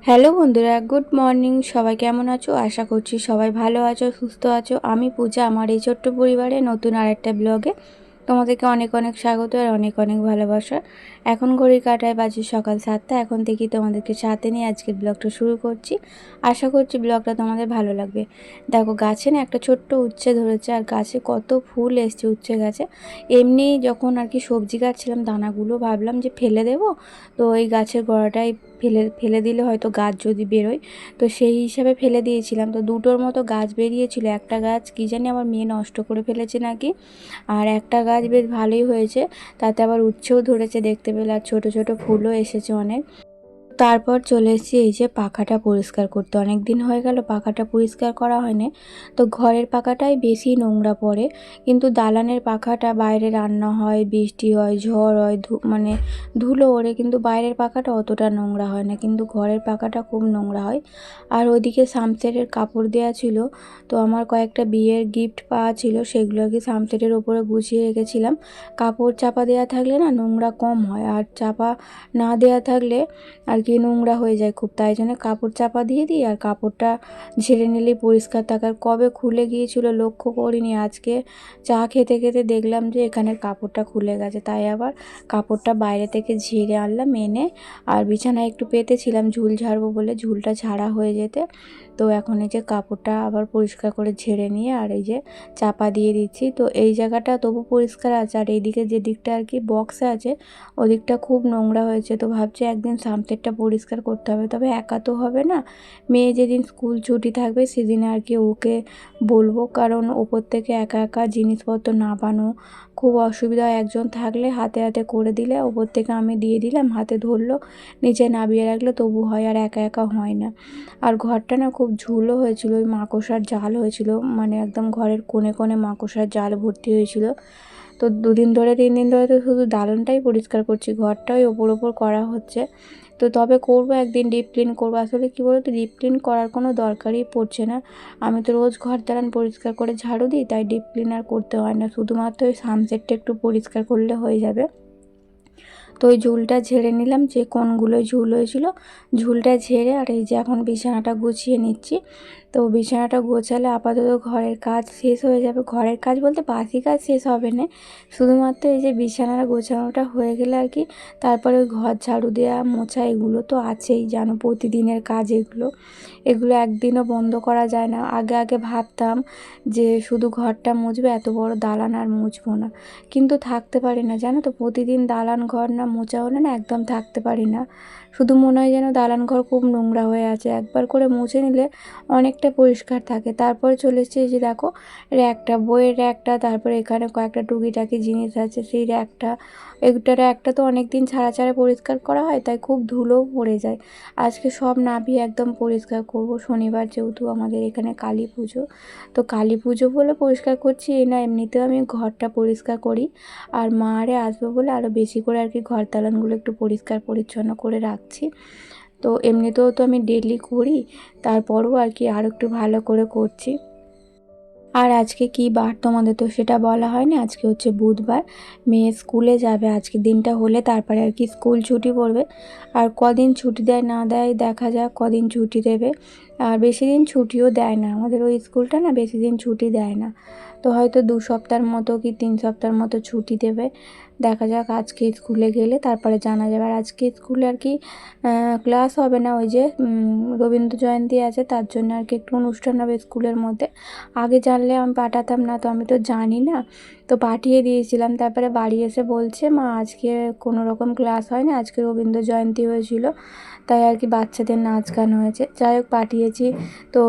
Hello বন্ধুরা, good morning. সবাই কেমন আছো? আশা করছি সবাই ভালো আছো, সুস্থ আছো। আমি পূজা, আমার এই ছোট্ট পরিবারে নতুন আরেকটা ব্লগে তোমাদেরকে অনেক অনেক স্বাগত আর অনেক অনেক ভালোবাসা। এখন ঘড়ির কাঁটায় বাজে সকাল 7টা। এখন থেকেই তোমাদেরকে সাথে নিয়ে আজকের ব্লগটা শুরু করছি। আশা করছি ব্লগটা তোমাদের ভালো লাগবে। দেখো, গাছে না একটা ছোট্ট উচ্ছে ধরেছে, আর গাছে কত ফুল এসছে উচ্ছে গাছে। এমনি যখন আর কি সবজি কাটছিলাম, দানাগুলো ভাবলাম যে ফেলে দেবো, তো এই গাছের গোড়াটাই ফেলে ফেলে দিলে হয়তো গাছ যদি বেরোয়, তো সেই হিসাবে ফেলে দিয়েছিলাম। তো দুটোর মতো গাছ বেরিয়েছিল। একটা গাছ কী জানি আমার মেয়ে নষ্ট করে ফেলেছে নাকি, আর একটা গাছ বেশ ভালোই হয়েছে, তাতে আবার উচ্ছেও ধরেছে দেখতে পেলে, আর ছোটো ছোটো ফুলও এসেছে অনেক। তারপর চলে এসেছি এই যে পাখাটা পরিষ্কার করতে। অনেক দিন হয়ে গেল পাখাটা পরিষ্কার করা হয়নি। তো ঘরের পাখাটাই বেশি নোংরা পড়ে, কিন্তু দালানের পাখাটা বাইরে রান্না হয়, বৃষ্টি হয়, ঝড় হয়, মানে ধুলো ওড়ে, কিন্তু বাইরের পাখাটা অতটা নোংরা হয় না, কিন্তু ঘরের পাখাটা খুব নোংরা হয়। আর ওইদিকে সামসেটের কাপড় দেওয়া ছিল, তো আমার কয়েকটা বিয়ের গিফট পাওয়া ছিল, সেগুলো আর কি সামসেটের ওপরে গুছিয়ে রেখেছিলাম। কাপড় চাপা দেওয়া থাকলে না নোংরা কম হয়, আর চাপা না দেওয়া থাকলে আর কি নোংরা হয়ে যায় খুব। তাই জন্য কাপড় চাপা দিয়ে দিই, আর কাপড়টা ঝেড়ে নিলেই পরিষ্কার থাকে। আর কবে খুলে গিয়েছিল লক্ষ্য করিনি, আজকে চা খেতে খেতে দেখলাম যে এখানের কাপড়টা খুলে গেছে, তাই আবার কাপড়টা বাইরে থেকে ঝেড়ে আনলাম এনে। আর বিছানায় একটু পেতেছিলাম ঝুল ঝাড়বো বলে, ঝুলটা ঝাড়া হয়ে যেতে। তো এখন এই যে কাপড়টা আবার পরিষ্কার করে ঝেড়ে নিয়ে আর এই যে চাপা দিয়ে দিচ্ছি। তো এই জায়গাটা তবু পরিষ্কার আছে, আর এইদিকে যে দিকটা আর কি বক্সে আছে ওদিকটা খুব নোংরা হয়েছে। তো ভাবছি একদিন সামসেটটা পরিষ্কার করতে হবে, তবে একা তো হবে না। মেয়ে যেদিন স্কুল ছুটি থাকবে সেদিন আর কি ওকে বলবো, কারণ ওপর থেকে একা একা জিনিসপত্র নামানো খুব অসুবিধা হয়। একজন থাকলে হাতে হাতে করে দিলে, ওপর থেকে আমি দিয়ে দিলাম, হাতে ধরলো, নিচে নামিয়ে রাখলে তবু হয়, আর একা একা হয় না। আর ঘরটা না খুব ঝুলও হয়েছিল, ওই মাকড়সার জাল হয়েছিল, মানে একদম ঘরের কোণে কোণে মাকড়সার জাল ভর্তি হয়েছিল। তো 2 দিন ধরে 3 দিন ধরে তো শুধু দালানটাই পরিষ্কার করছি, ঘরটাই ওপর করা হচ্ছে। তো তবে করবো একদিন, ডিপ ক্লিন করবো। আসলে কী বলো তো, ডিপ ক্লিন করার কোনো দরকারই পড়ছে না। আমি তো রোজ ঘর দালান পরিষ্কার করে ঝাড়ু দিই, তাই ডিপ ক্লিন আর করতে হয় না, শুধুমাত্র ওই সানসেটটা একটু পরিষ্কার করলে হয়ে যাবে। তো ওই ঝুলটা ঝেড়ে নিলাম, যে কোনগুলোয় ঝুল হয়েছিল ঝুলটা ঝেড়ে, আর এই যে এখন বিছানাটা গুছিয়ে নিচ্ছি। তো বিছানাটা গোছালে আপাতত ঘরের কাজ শেষ হয়ে যাবে। ঘরের কাজ বলতে বাসি কাজ শেষ হবে না, শুধুমাত্র এই যে বিছানার গোছানোটা হয়ে গেলে আর কি, তারপরে ওই ঘর ঝাড়ু দেওয়া, মোছা, এগুলো তো আছেই, জানো প্রতিদিনের কাজ এগুলো। এগুলো একদিনও বন্ধ করা যায় না। আগে আগে ভাবতাম যে শুধু ঘরটা মুছবে, এত বড় দালান আর মুছবো না, কিন্তু থাকতে পারি না, জানো তো। প্রতিদিন দালান ঘর না মোছা হলে না একদম থাকতে পারি না। শুধু মনে হয় যেন দালান ঘর খুব নোংরা হয়ে আছে। একবার করে মুছে নিলে অনেকটা পরিষ্কার থাকে। তারপরে চলে এসেছে এই যে দেখো, র্যাকটা, বইয়ের র্যাকটা, তারপরে এখানে কয়েকটা টুকিটাকি জিনিস আছে সেই র্যাকটা। একটা র্যাকটা তো অনেক দিন ছাড়া ছাড়া পরিষ্কার করা হয়, তাই খুব ধুলোও পড়ে যায়। আজকে সব নামিয়ে একদম পরিষ্কার করব। শনিবার যেহেতু আমাদের এখানে কালী পুজো, তো কালী পুজো বলে পরিষ্কার করছি এই না, এমনিতেও আমি ঘরটা পরিষ্কার করি। আর মা আরে আসবে বলে আরও বেশি করে আর কি ঘর দালানগুলো একটু পরিষ্কার পরিচ্ছন্ন করে রাখছি। তো এমনিতেও তো আমি ডেলি করি, তারপরেও আর কি আরও একটু ভালো করে করছি। আর আজকে কি বার তোমাদের তো সেটা বলা হয়নি। আজকে হচ্ছে বুধবার, মেয়ে স্কুলে যাবে আজকে দিনটা হলে, তারপরে আর কি স্কুল ছুটি পড়বে। আর কদিন ছুটি দেয় না দেয় দেখা যাক, কদিন ছুটি দেবে। আর বেশি দিন ছুটিও দেয় না, আমাদের ওই স্কুলটা না বেশি দিন ছুটি দেয় না। তো হয়তো 2 সপ্তাহের মতো কি 3 সপ্তাহের মতো ছুটি দেবে। দেখা যাক, আজকে স্কুলে গেলে তারপরে জানা যাবে। আর আজকে স্কুলে আর কি ক্লাস হবে না, ওই যে রবীন্দ্র জয়ন্তী আছে, তার জন্য আর কি একটু অনুষ্ঠান হবে স্কুলের মধ্যে। আগে জানলে আমি পাঠাতাম না, তো আমি তো জানি না, তো পাঠিয়ে দিয়েছিলাম। তারপরে বাড়ি এসে বলছে মা আজকে কোনো রকম ক্লাস হয় না, আজকে রবীন্দ্র জয়ন্তী হয়েছিল, তাই আর কি বাচ্চাদের নাচ গান হয়েছে। যাই হোক, পাঠিয়েছি। তো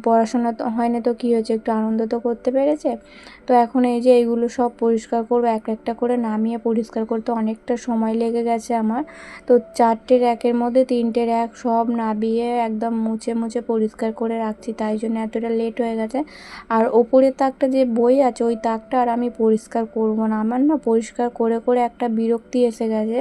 পড়াশোনা তো হয় না, তো কী হয়েছে, একটু আনন্দ তো করতে পেরেছে। তো এখন এই যে এইগুলো সব পরিষ্কার করবো, এক একটা করে নামিয়ে পরিষ্কার করতে অনেকটা সময় লেগে গেছে আমার। তো 4টে র্যাকের মধ্যে 3টে র্যাক সব নামিয়ে একদম মুছে মুছে পরিষ্কার করে রাখছি, তাই জন্য এতটা লেট হয়ে গেছে। আর ওপরের তাকটা যে বই আছে, ওই তাকটা আর আমি পরিষ্কার করব না, আমার না পরিষ্কার করে করে একটা বিরক্তি এসে গেছে।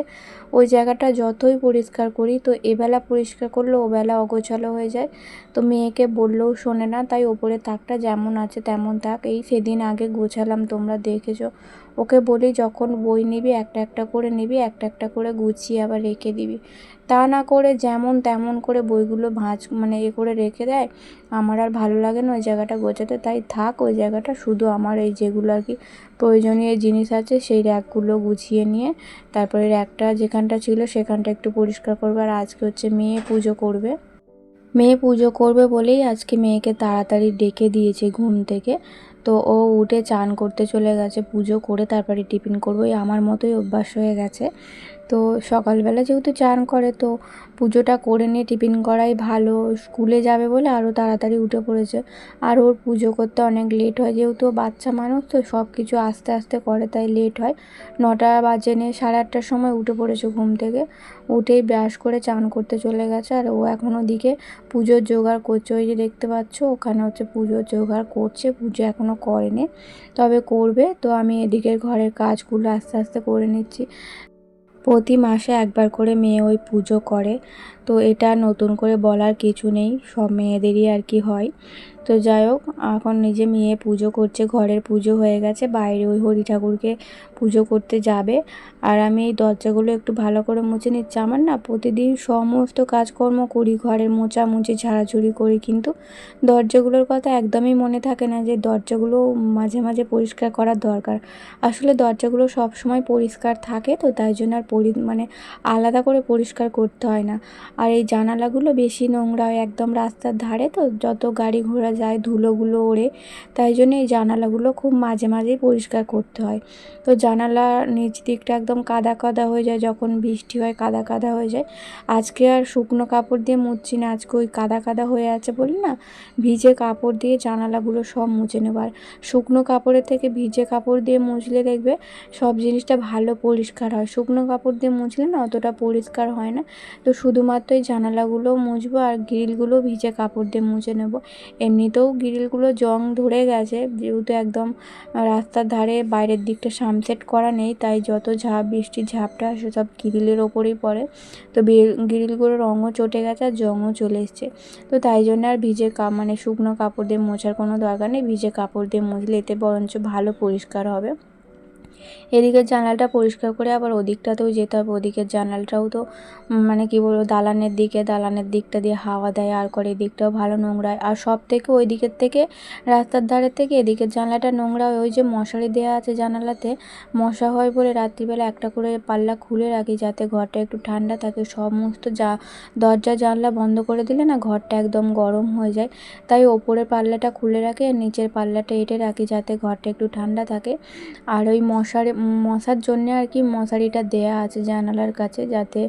ওই জায়গাটা যতই পরিষ্কার করি, তো এবেলা পরিষ্কার করলে ওবেলা অগোছালো হয়ে যায়। তো মেয়েকে বললেও শোনে না, তাই ওপরের তাকটা যেমন আছে তেমন থাক। এই সেদিন আগে গোছালাম, তোমরা দেখেছো। ওকে বলি যখন বই নিবি একটা একটা করে নিবি, একটা একটা করে গুছিয়ে আবার রেখে দিবি। তা না করে যেমন তেমন করে বইগুলো ভাঁজ মানে করে রেখে দেয়। আমার আর ভালো লাগে না ওই জায়গাটা গোছাতে, তাই থাক ওই জায়গাটা, শুধু আমার এই যেগুলো আর কি প্রয়োজনীয় জিনিস আছে সেই র্যাকগুলো গুছিয়ে নিয়ে তারপরে র্যাকটা যেখানটা ছিল সেখানটা একটু পরিষ্কার করবে। আর আজকে হচ্ছে মেয়ে পুজো করবে, মেয়ে পুজো করবে বলেই আজকে মেয়েকে তাড়াতাড়ি ডেকে দিয়েছে ঘুম থেকে। তো ও উঠে চান করতে চলে গেছে, পুজো করে তারপরে টিফিন করবো, আমার মতোই অভ্যাস হয়ে গেছে। তো সকালবেলা যেহেতু চান করে তো পুজোটা করে নিয়ে টিফিন করাই ভালো, স্কুলে যাবে বলে আরও তাড়াতাড়ি উঠে পড়েছে। আর ওর পুজো করতে অনেক লেট হয়, যেহেতু বাচ্চা মানুষ তো সব কিছু আস্তে আস্তে করে তাই লেট হয়। 9টা বাজে নিয়ে 8:30টার সময় উঠে পড়েছে ঘুম থেকে, উঠেই ব্রাশ করে চান করতে চলে গেছে। আর ও এখন ওদিকে পুজোর জোগাড় করছে, ওই যে দেখতে পাচ্ছ ওখানে হচ্ছে পুজোর জোগাড় করছে, পুজো এখনও করেনি তবে করবে। তো আমি এদিকের ঘরের কাজগুলো আস্তে আস্তে করে নিচ্ছি। প্রতি মাসে একবার করে মেয়ে ওই পুজো করে, তো এটা নতুন করে বলার কিছু নেই, সব মেয়েদেরই আর কি হয়। তো যাই হোক, এখন নিজে মেয়ে পুজো করছে, ঘরের পুজো হয়ে গেছে, বাইরে ওই হরি ঠাকুরকে পুজো করতে যাবে। আর আমি এই দরজাগুলো একটু ভালো করে মুছে নিচ্ছি। আমার না প্রতিদিন সমস্ত কাজকর্ম করি, ঘরের মোছামুছি ঝাড়াঝুড়ি করি, কিন্তু দরজাগুলোর কথা একদমই মনে থাকে না যে দরজাগুলো মাঝে মাঝে পরিষ্কার করার দরকার। আসলে দরজাগুলো সব সময় পরিষ্কার থাকে তো তাই জন্য আর মানে আলাদা করে পরিষ্কার করতে হয় না। আর এই জানালাগুলো বেশি নোংরা হয়, একদম রাস্তার ধারে তো যত গাড়ি ঘোড়া যায় ধুলোগুলো ওড়ে, তাই জন্য এই জানালাগুলো খুব মাঝে মাঝেই পরিষ্কার করতে হয়। তো জানালার নিচ দিকটা একদম কাদা কাদা হয়ে যায়, যখন বৃষ্টি হয় কাদা কাদা হয়ে যায়। আজকে আর শুকনো কাপড় দিয়ে মুছছি না, আজকে ওই কাদা কাদা হয়ে আছে বলি না, ভিজে কাপড় দিয়ে জানালাগুলো সব মুছে নেব। আর শুকনো কাপড়ের থেকে ভিজে কাপড় দিয়ে মুছলে দেখবে সব জিনিসটা ভালো পরিষ্কার হয়, শুকনো কাপড় দিয়ে মুছলে না অতটা পরিষ্কার হয় না। তো শুধুমাত্র এই জানালাগুলো মুছবো আর গ্রিলগুলো ভিজে কাপড় দিয়ে মুছে নেব। এমনিতেও গ্রিলগুলো জং ধরে গেছে, যেহেতু একদম রাস্তার ধারে বাইরের দিকটা সানসেট করা নেই, তাই যত ঝাঁপ বৃষ্টির ঝাপটা আসে সব গ্রিলের ওপরেই পড়ে। তো গ্রিলগুলোর রঙও চটে গেছে আর জংও চলে এসছে। তো তাই জন্য আর ভিজে মানে শুকনো কাপড় দিয়ে মোছার কোনো দরকার নেই, ভিজে কাপড় দিয়ে মুছলে এতে বরঞ্চ ভালো পরিষ্কার হবে। এদিকের জানালাটা পরিষ্কার করে আবার ওদিকটাতেও যেতে হবে, ওদিকের জানালাটাও তো মানে কি বলবো দালানের দিকটা দিয়ে হাওয়া দেয় আর করে, এদিকটাও ভালো নোংরা। আর সব থেকে ওই দিকের থেকে রাস্তার ধারের থেকে এদিকের জানলাটা নোংরা হয়। ওই যে মশারি দেওয়া আছে জানালাতে, মশা হয় বলে রাত্রিবেলা একটা করে পাল্লা খুলে রাখি যাতে ঘরটা একটু ঠান্ডা থাকে। সমস্ত দরজা জানলা বন্ধ করে দিলে না ঘরটা একদম গরম হয়ে যায়, তাই ওপরের পাল্লাটা খুলে রাখি আর নিচের পাল্লাটা এঁটে রাখি যাতে ঘরটা একটু ঠান্ডা থাকে। আর ওই মশার জন্যে আর কি মশারিটা দেয়া আছে জানালার কাছে, যাতে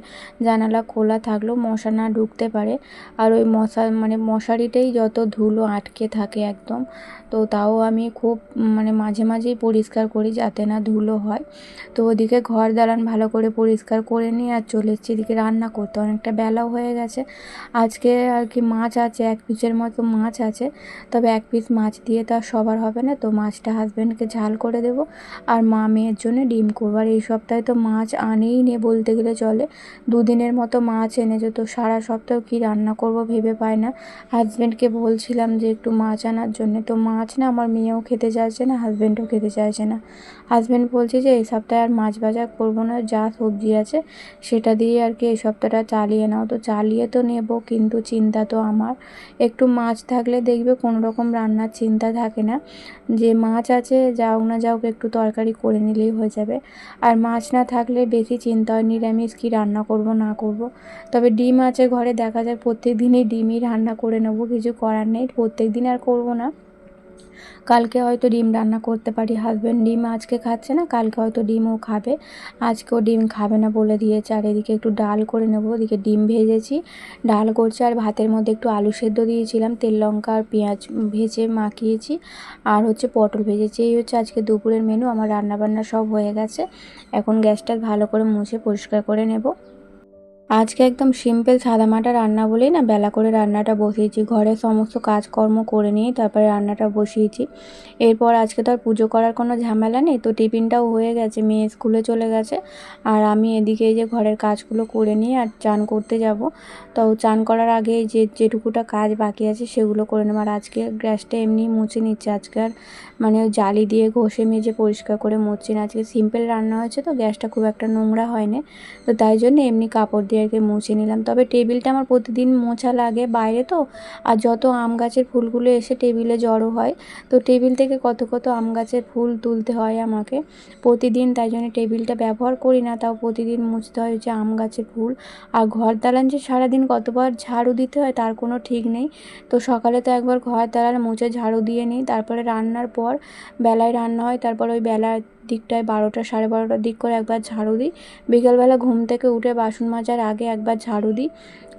জানালা খোলা থাকলেও মশা না ঢুকতে পারে। আর ওই মানে মশারিটাই যত ধুলো আটকে থাকে একদম, তো তাও আমি খুব মানে মাঝে মাঝেই পরিষ্কার করি যাতে না ধুলো হয়। তো ওদিকে ঘর দালান ভালো করে পরিষ্কার করে নিয়ে আর চলে এসেছি এদিকে রান্না করতে, অনেকটা বেলাও হয়ে গেছে। আজকে আর কি মাছ আছে, 1 পিসের মতো মাছ আছে, তবে 1 পিস মাছ দিয়ে তো আর সবার হবে না, তো মাছটা হাজব্যান্ডকে ঝাল করে দেবো আর মা মেয়ের জন্য ডিম করবো। আর এই সপ্তাহে তো মাছ আনেই নে বলতে গেলে চলে, 2 দিনের মতো মাছ এনেছে, তো সারা সপ্তাহ কী রান্না করব ভেবে পাই না। হাজব্যান্ডকে বলছিলাম যে একটু মাছ আনার জন্য, তো মাছ না আমার মেয়েও খেতে চাইছে না, হাজব্যান্ডও খেতে চাইছে না। হাজব্যান্ড বলছে যে এই সপ্তাহে আর মাছ বাজার করবো না, যা সবজি আছে সেটা দিয়ে আর কি এই সপ্তাহটা চালিয়ে নাও। তো চালিয়ে তো নেব, কিন্তু চিন্তা তো আমার, একটু মাছ থাকলে দেখবে কোনো রকম রান্নার চিন্তা থাকে না, যে মাছ আছে যাও না যাও একটু তরকারি করে নিলেই হয়ে যাবে। আর মাছ না থাকলে বেশি চিন্তা হয় নিরামিষ কী রান্না করব না করব। তবে ডিম আছে ঘরে, দেখা যায় প্রত্যেক দিনই ডিমই রান্না করে নেব, কিছু করার নেই, প্রত্যেক দিন আর করব না। কালকে হয়তো ডিম রান্না করতে পারি, হাজব্যান্ড ডিম আজকে খাচ্ছে না, কালকে হয়তো ডিমও খাবে, আজকেও ডিম খাবে না বলে দিয়েছে। আর এদিকে একটু ডাল করে নেব, ওদিকে ডিম ভেজেছি, ডাল করছি, আর ভাতের মধ্যে একটু আলু সেদ্ধ দিয়েছিলাম, তেল লঙ্কা আর পেঁয়াজ ভেজে মাখিয়েছি, আর হচ্ছে পটল ভেজেছি। এই হচ্ছে আজকে দুপুরের মেনু। আমার রান্নাবান্না সব হয়ে গেছে, এখন গ্যাসটা ভালো করে মুছে পরিষ্কার করে নেব। আজকে একদম সিম্পল সাদামাটা রান্না বলেই না বেলা করে রান্নাটা বসিয়েছি। ঘরের সমস্ত কাজকর্ম করে নিয়ে তারপরে রান্নাটা বসিয়েছি। এরপর আজকে তো আর পুজো করার কোনো ঝামেলা নেই, তো টিফিনটাও হয়ে গেছে, মেয়ে স্কুলে চলে গেছে। আর আমি এদিকে এই যে ঘরের কাজগুলো করে নিয়ে আর চান করতে যাব। তো চান করার আগে যেটুকুটা কাজ বাকি আছে সেগুলো করে নেব। আর আজকে গ্যাসটা এমনি মুছে নিচ্ছে, আজকে আর মানে ওই জালি দিয়ে ঘষে মেজে পরিষ্কার করে মুছছি না। আজকে সিম্পল রান্না হয়েছে তো গ্যাসটা খুব একটা নোংরা হয়নি, তো তাই জন্য এমনি কাপড় দিয়ে আর কি মুছে নিলাম। তবে টেবিলটা আমার প্রতিদিন মোছা লাগে বাইরে তো, আর যত আম গাছের ফুলগুলো এসে টেবিলে জড়ো হয়, তো টেবিল থেকে কত কত আম গাছের ফুল তুলতে হয় আমাকে প্রতিদিন, তাই জন্য টেবিলটা ব্যবহার করি না, তাও প্রতিদিন মুছতে হয় যে আম গাছের ফুল। আর ঘর দালান যে সারাদিন কতবার ঝাড়ু দিতে হয় তার কোনো ঠিক নেই। তো সকালে তো একবার ঘর দালান মুছে ঝাড়ু দিয়ে নিই, তারপরে রান্নার পর বেলায় রান্না হয়, তারপর ওই বেলার দিকটায় 12টা 12:30টার দিক করে একবার ঝাড়ু দিই। বিকেলবেলা ঘুম থেকে উঠে বাসন মাজার আগে একবার ঝাড়ু দিই,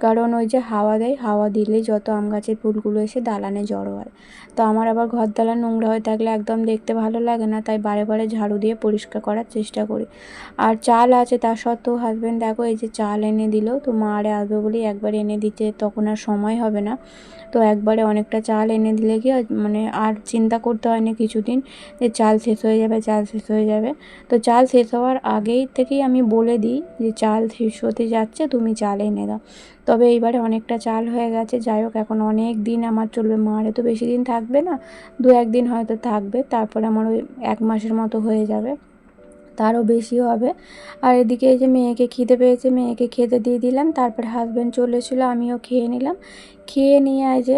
কারণ ওই যে হাওয়া দেয়, হাওয়া দিলেই যত আম গাছের ফুলগুলো এসে দালানে জড়ো হয়। তো আমার আবার ঘর দালান নোংরা হয়ে থাকলে একদম দেখতে ভালো লাগে না, তাই বারে বারে ঝাড়ু দিয়ে পরিষ্কার করার চেষ্টা করি। আর চাল আছে, তা সত্ত্বেও হাজব্যান্ড দেখো এই যে চাল এনে দিল, তো মা আরে আসবে বলেই একবার এনে দিতে, তখন আর সময় হবে না। তো একবারে অনেকটা চাল এনে দিলে কি মানে আর চিন্তা করতে হয় না কিছুদিন যে চাল শেষ হয়ে যাবে, চাল শেষ হয়ে যাবে। তো চাল শেষ হওয়ার আগেই থেকেই আমি বলে দিই যে চাল শেষ হতে যাচ্ছে, তুমি চাল এনে দাও। তবে এইবারে অনেকটা চাল হয়ে গেছে, যাই হোক এখন অনেক দিন আমার চলবে। মারে তো বেশি দিন থাকবে না, 2-1 দিন হয়তো থাকবে, তারপরে আমার ওই 1 মাসের মতো হয়ে যাবে, তারও বেশিও হবে। আর এদিকে এই যে মেয়েকে খিদে পেয়েছে, মেয়েকে খেতে দিয়ে দিলাম, তারপরে হাজব্যান্ড চলে এসেছিলো, আমিও খেয়ে নিলাম। খেয়ে নিয়ে এই যে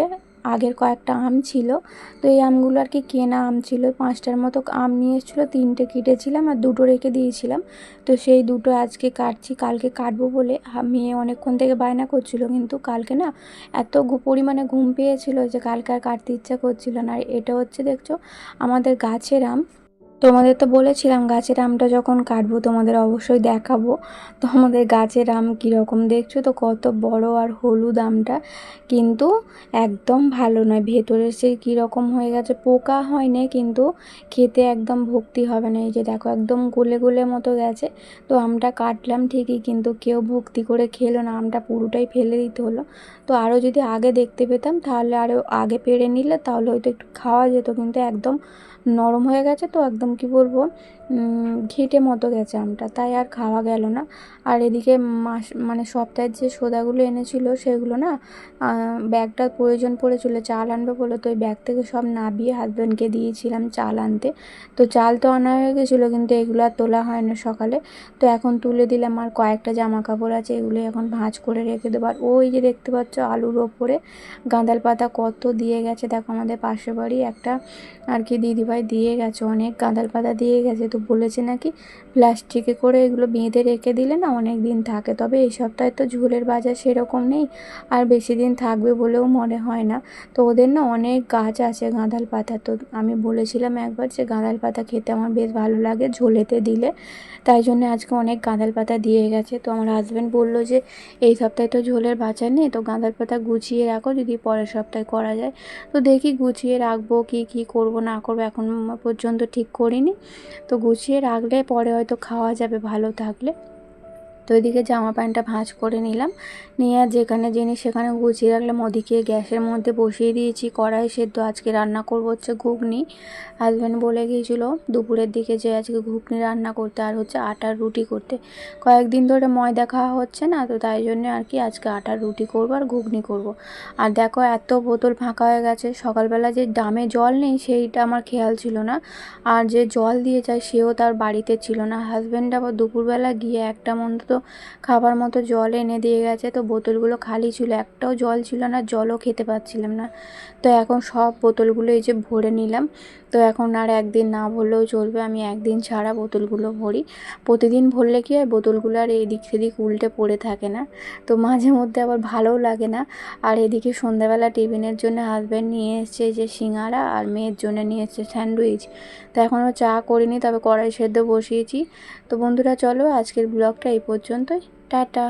আগের কয়েকটা আম ছিল, তো এই আমগুলো আর কি কেনা আম ছিল, 5টার মতো আম নিয়ে এসেছিলো, 3টে কেটেছিলাম আর 2টো রেখে দিয়েছিলাম। তো সেই 2টো আজকে কাটছি, কালকে কাটবো বলে মেয়ে অনেকক্ষণ থেকে বায়না করছিল, কিন্তু কালকে না এত পরিমাণে ঘুম পেয়েছিল যে কালকে আর কাটতে ইচ্ছা করছিল না। আর এটা হচ্ছে দেখছো আমাদের গাছের আম, তোমাদের তো বলেছিলাম গাছের আমটা যখন কাটবো তোমাদের অবশ্যই দেখাবো। তো আমাদের গাছের আম কীরকম দেখছো তো, কত বড় আর হলুদ আমটা, কিন্তু একদম ভালো নয়, ভেতরে সে কীরকম হয়ে গেছে, পোকা হয়নি কিন্তু খেতে একদম ভক্তি হবে না। এই যে দেখো একদম গলে গলে মতো গেছে। তো আমটা কাটলাম ঠিকই, কিন্তু কেউ ভক্তি করে খেলো না, আমটা পুরোটাই ফেলে দিতে হলো। তো আরও যদি আগে দেখতে পেতাম তাহলে আরও আগে পেড়ে নিলে তাহলে হয়তো একটু খাওয়া যেত, কিন্তু একদম নরম হয়ে গেছে তো একদম কি বলবো, ঘেঁটে মতো গেছে আমটা, তাই আর খাওয়া গেল না। আর এদিকে মানে সপ্তাহের যে সৌদাগুলো এনেছিল সেগুলো না ব্যাগটার প্রয়োজন পড়েছিল, চাল আনবে বলে, তো ওই ব্যাগ থেকে সব নামিয়ে হাজব্যান্ডকে দিয়েছিলাম চাল আনতে। তো চাল তো আনা হয়ে গেছিলো, কিন্তু এগুলো আর তোলা হয় না সকালে, তো এখন তুলে দিলাম। আর কয়েকটা জামা কাপড় আছে, এগুলো এখন ভাঁজ করে রেখে দেবো। আর ওই যে দেখতে পাচ্ছ আলুর ওপরে গাঁদাল পাতা কত দিয়ে গেছে, দেখো আমাদের পাশের বাড়ি একটা আর কি দিদিভাই দিয়ে গেছে, অনেক গাঁদাল পাতা দিয়ে গেছে। তো বলেছে নাকি প্লাস্টিকে করে এগুলো বেঁধে রেখে দিলে না অনেক দিন থাকে। তবে এই সপ্তাহে তো ঝোলের বাজার সেরকম নেই, আর বেশি দিন থাকবে বলেও মনে হয় না। তো ওদের না অনেক গাছ আছে গাঁদাল পাতা, তো আমি বলেছিলাম একবার যে গাঁদাল পাতা খেতে আমার বেশ ভালো লাগে ঝোলেতে দিলে, তাই জন্য আজকে অনেক গাঁদাল পাতা দিয়ে গেছে। তো আমার হাজব্যান্ড বললো যে এই সপ্তাহে তো ঝোলের বাজার নেই, তো গাঁদাল পাতা গুছিয়ে রাখো, যদি পরের সপ্তাহে করা যায়। তো দেখি গুছিয়ে রাখবো, কি করব না করবো এখন পর্যন্ত ঠিক করিনি। তো গুছিয়ে রাখলে পরে হয়তো খাওয়া যাবে ভালো থাকলে। তো এদিকে জামা প্যান্টটা ভাঁজ করে নিলাম, নিয়ে যেখানে জিনিস সেখানে গুছিয়ে রাখলাম। ওদিকে গ্যাসের মধ্যে বসিয়ে দিয়েছি কড়াই সেদ্ধ, আজকে রান্না করবো হচ্ছে ঘুগনি। হাজব্যান্ড বলে গিয়েছিলো দুপুরের দিকে যে আজকে ঘুগনি রান্না করতে, আর হচ্ছে আটার রুটি করতে। কয়েকদিন ধরে ময়দা খাওয়া হচ্ছে না, তো তাই জন্য আর কি আজকে আটার রুটি করবো আর ঘুগনি করব। আর দেখো এত বোতল ফাঁকা হয়ে গেছে, সকালবেলা যে ড্রামে জল নেই সেইটা আমার খেয়াল ছিল না, আর যে জল দিয়ে যায় সেও তার বাড়িতে ছিল না। হাজব্যান্ড আবার দুপুরবেলা গিয়ে একটা মতো খাবার মতো জল এনে দিয়ে গেছে, তো বোতলগুলো খালি ছিল, একটাও জল ছিল না, জলও খেতে পাচ্ছিলাম না। তো এখন সব বোতলগুলো এই যে ভরে নিলাম। তো এখন আর একদিন না ভরলেও চলবে, আমি একদিন ছাড়া বোতলগুলো ভরি। প্রতিদিন ভরলে কি হয় বোতলগুলো আর এদিক সেদিক উল্টে পড়ে থাকে না, তো মাঝে মধ্যে আবার ভালোও লাগে না। আর এদিকে সন্ধ্যাবেলা টিফিনের জন্য হাজব্যান্ড নিয়ে এসছে যে সিঙ্গারা, আর মেয়ের জন্য নিয়ে এসছে স্যান্ডউইচ। তো এখনও চা করিনি, তবে কড়াই সেদ্ধ বসিয়েছি। তো বন্ধুরা চলো আজকের ব্লগটা এই পর্যন্তই, টাটা।